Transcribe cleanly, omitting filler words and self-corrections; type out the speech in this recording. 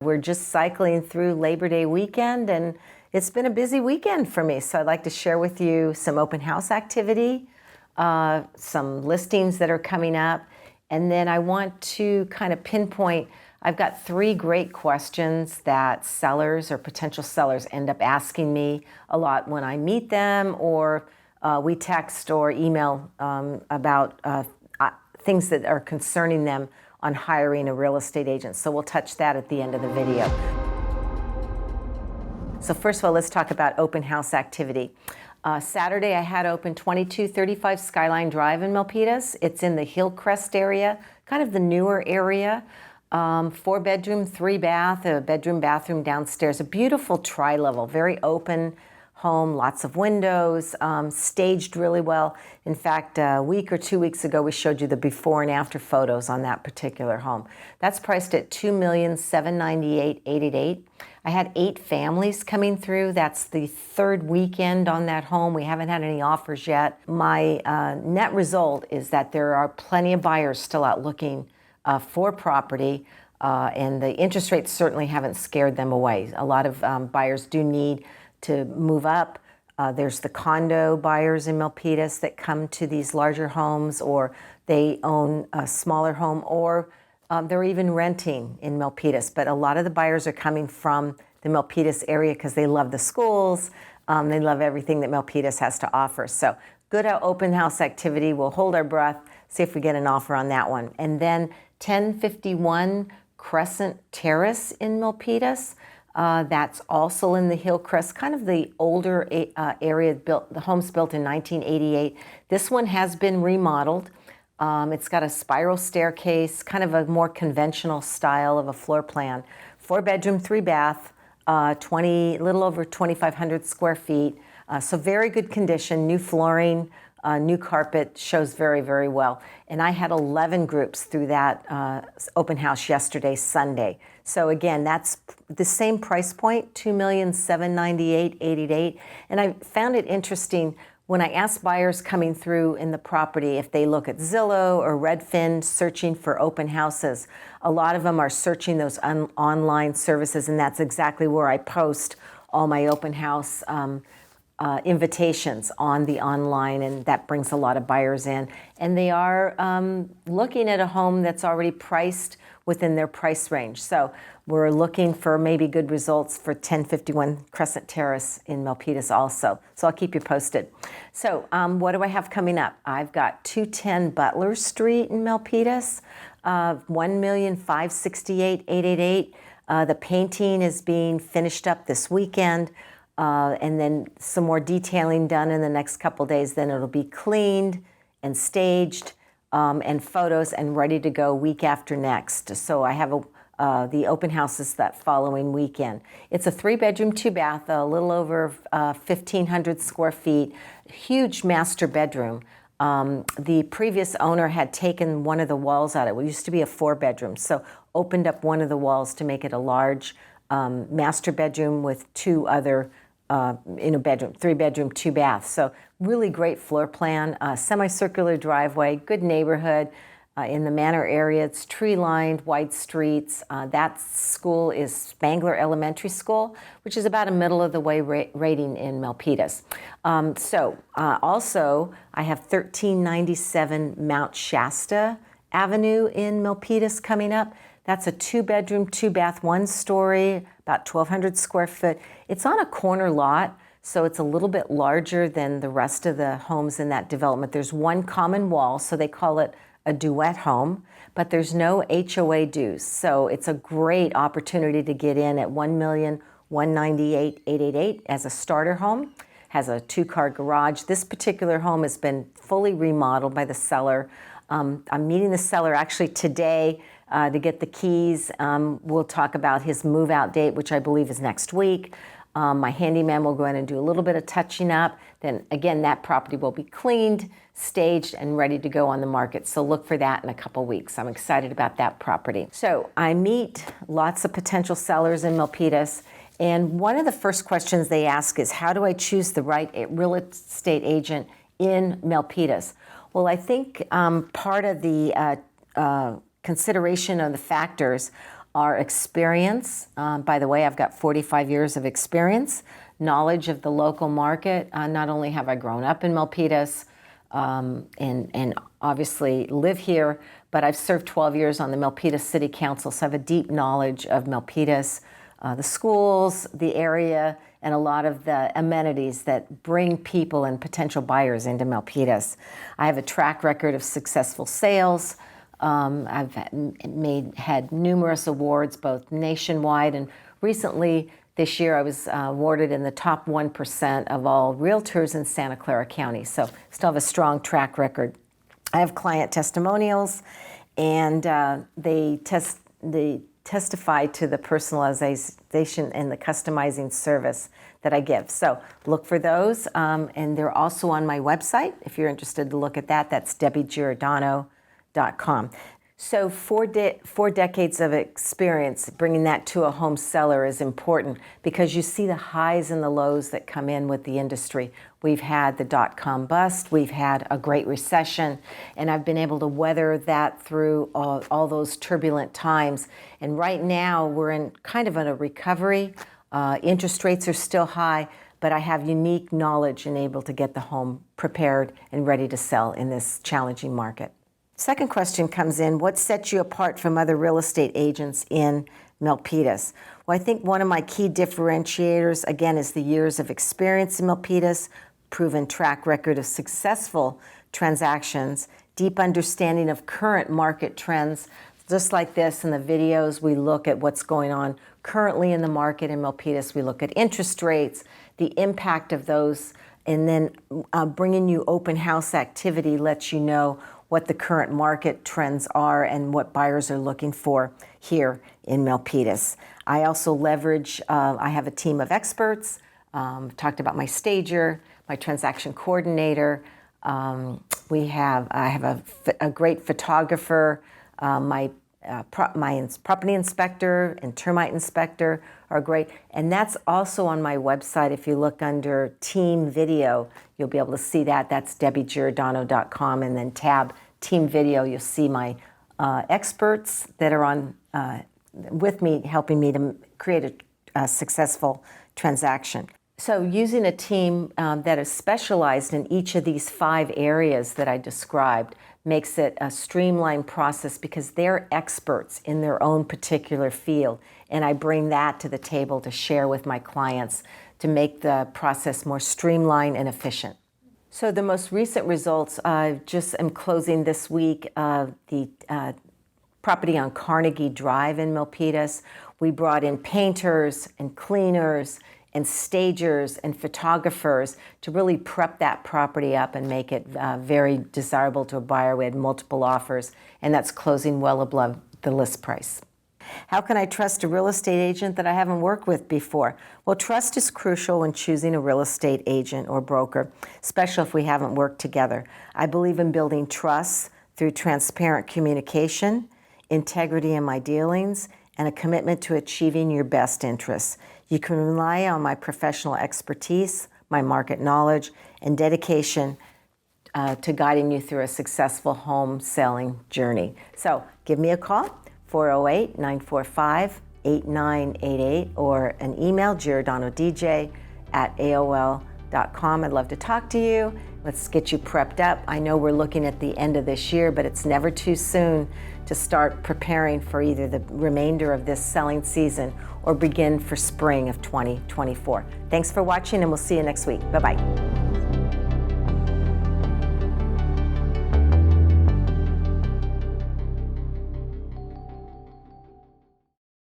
We're just cycling through Labor Day weekend, and it's been a busy weekend for me. So I'd like to share with you some open house activity, some listings that are coming up, and then I want to kind of pinpoint, I've got 3 great questions that sellers or potential sellers end up asking me a lot when I meet them, or we text or email about things that are concerning them on hiring a real estate agent. So we'll touch that at the end of the video. So first of all, let's talk about open house activity. Saturday I had open 2235 Skyline Drive in Milpitas. It's in the Hillcrest area, kind of the newer area. 4-bedroom, 3-bath, a bedroom, bathroom downstairs, a beautiful tri-level, very open home, lots of windows, staged really well. In fact, a week or 2 weeks ago, we showed you the before and after photos on that particular home. That's priced at $2,798,888. I had 8 families coming through. That's the 3rd weekend on that home. We haven't had any offers yet. My net result is that there are plenty of buyers still out looking for property, and the interest rates certainly haven't scared them away. A lot of buyers do need to move up. There's the condo buyers in Milpitas that come to these larger homes, or they own a smaller home, or they're even renting in Milpitas. But a lot of the buyers are coming from the Milpitas area because they love the schools. They love everything that Milpitas has to offer. So good open house activity. We'll hold our breath, see if we get an offer on that one. And then 1051 Crescent Terrace in Milpitas. That's also in the Hillcrest, kind of the older area built. The home's built in 1988. This one has been remodeled. It's got a spiral staircase, kind of a more conventional style of a floor plan. 4-bedroom, 3-bath, little over 2,500 square feet. So very good condition, new flooring, new carpet, shows very, very well. And I had 11 groups through that open house yesterday, Sunday. So again, that's the same price point, $2,798,888. And I found it interesting when I asked buyers coming through in the property if they look at Zillow or Redfin searching for open houses. A lot of them are searching those online services, and that's exactly where I post all my open house invitations on the online, and that brings a lot of buyers in. And they are looking at a home that's already priced within their price range. So we're looking for maybe good results for 1051 Crescent Terrace in Milpitas also. So I'll keep you posted. So what do I have coming up? I've got 210 Butler Street in Milpitas, $1,568,888. The painting is being finished up this weekend. And then some more detailing done in the next couple days. Then it'll be cleaned and staged and photos and ready to go week after next. So I have the open houses that following weekend. It's a 3-bedroom, 2-bath, a little over 1,500 square feet, huge master bedroom. The previous owner had taken one of the walls out. It used to be a 4-bedroom, so opened up one of the walls to make it a large master bedroom with 2 other in a bedroom, 3-bedroom, 2-bath. So really great floor plan, semicircular driveway, good neighborhood. In the Manor area, it's tree-lined, wide streets. That school is Spangler Elementary School, which is about a middle-of-the-way rating in Milpitas. Also, I have 1397 Mount Shasta Avenue in Milpitas coming up. That's a 2-bedroom, 2-bath, 1-story, about 1,200 square foot. It's on a corner lot, so it's a little bit larger than the rest of the homes in that development. There's one common wall, so they call it a duet home, but there's no HOA dues. So it's a great opportunity to get in at $1,198,888 as a starter home. Has a 2-car garage. This particular home has been fully remodeled by the seller. I'm meeting the seller actually today to get the keys. We'll talk about his move-out date, which I believe is next week. My handyman will go in and do a little bit of touching up. Then again, that property will be cleaned, staged, and ready to go on the market. So look for that in a couple weeks. I'm excited about that property. So I meet lots of potential sellers in Milpitas, and one of the first questions they ask is, how do I choose the right real estate agent in Milpitas? Well, I think part of the consideration of the factors Our experience, by the way, I've got 45 years of experience, knowledge of the local market. Not only have I grown up in Milpitas and obviously live here, but I've served 12 years on the Milpitas City Council, so I have a deep knowledge of Milpitas, the schools, the area, and a lot of the amenities that bring people and potential buyers into Milpitas. I have a track record of successful sales. I've had numerous awards, both nationwide, and recently this year I was awarded in the top 1% of all realtors in Santa Clara County. So still have a strong track record. I have client testimonials, and they testify to the personalization and the customizing service that I give. So look for those, and they're also on my website. If you're interested to look at that, that's Giordano.com. So four decades of experience, bringing that to a home seller is important because you see the highs and the lows that come in with the industry. We've had the dot-com bust, we've had a great recession, and I've been able to weather that through all those turbulent times. And right now we're in kind of a recovery. Interest rates are still high, but I have unique knowledge and able to get the home prepared and ready to sell in this challenging market. Second question comes in, what sets you apart from other real estate agents in Milpitas? Well, I think one of my key differentiators, again, is the years of experience in Milpitas, proven track record of successful transactions, deep understanding of current market trends. Just like this in the videos, we look at what's going on currently in the market in Milpitas. We look at interest rates, the impact of those, and then bringing you open house activity lets you know what the current market trends are and what buyers are looking for here in Milpitas. I also leverage, I have a team of experts, talked about my stager, my transaction coordinator. I have a great photographer, my property inspector and termite inspector are great. And that's also on my website. If you look under Team Video, you'll be able to see that. That's debbiegiordano.com, and then tab Team Video, you'll see my experts that are on with me, helping me to create a successful transaction. So using a team that is specialized in each of these 5 areas that I described makes it a streamlined process because they're experts in their own particular field. And I bring that to the table to share with my clients to make the process more streamlined and efficient. So the most recent results, I just am closing this week, the property on Carnegie Drive in Milpitas. We brought in painters and cleaners and stagers and photographers to really prep that property up and make it very desirable to a buyer. We had multiple offers, and that's closing well above the list price. How can I trust a real estate agent that I haven't worked with before? Well, trust is crucial when choosing a real estate agent or broker, especially if we haven't worked together. I believe in building trust through transparent communication, integrity in my dealings, and a commitment to achieving your best interests. You can rely on my professional expertise, my market knowledge, and dedication to guiding you through a successful home selling journey. So give me a call, 408-945-8988, or an email, giordanodj@aol.com. I'd love to talk to you. Let's get you prepped up. I know we're looking at the end of this year, but it's never too soon to start preparing for either the remainder of this selling season or begin for spring of 2024. Thanks for watching, and we'll see you next week. Bye-bye.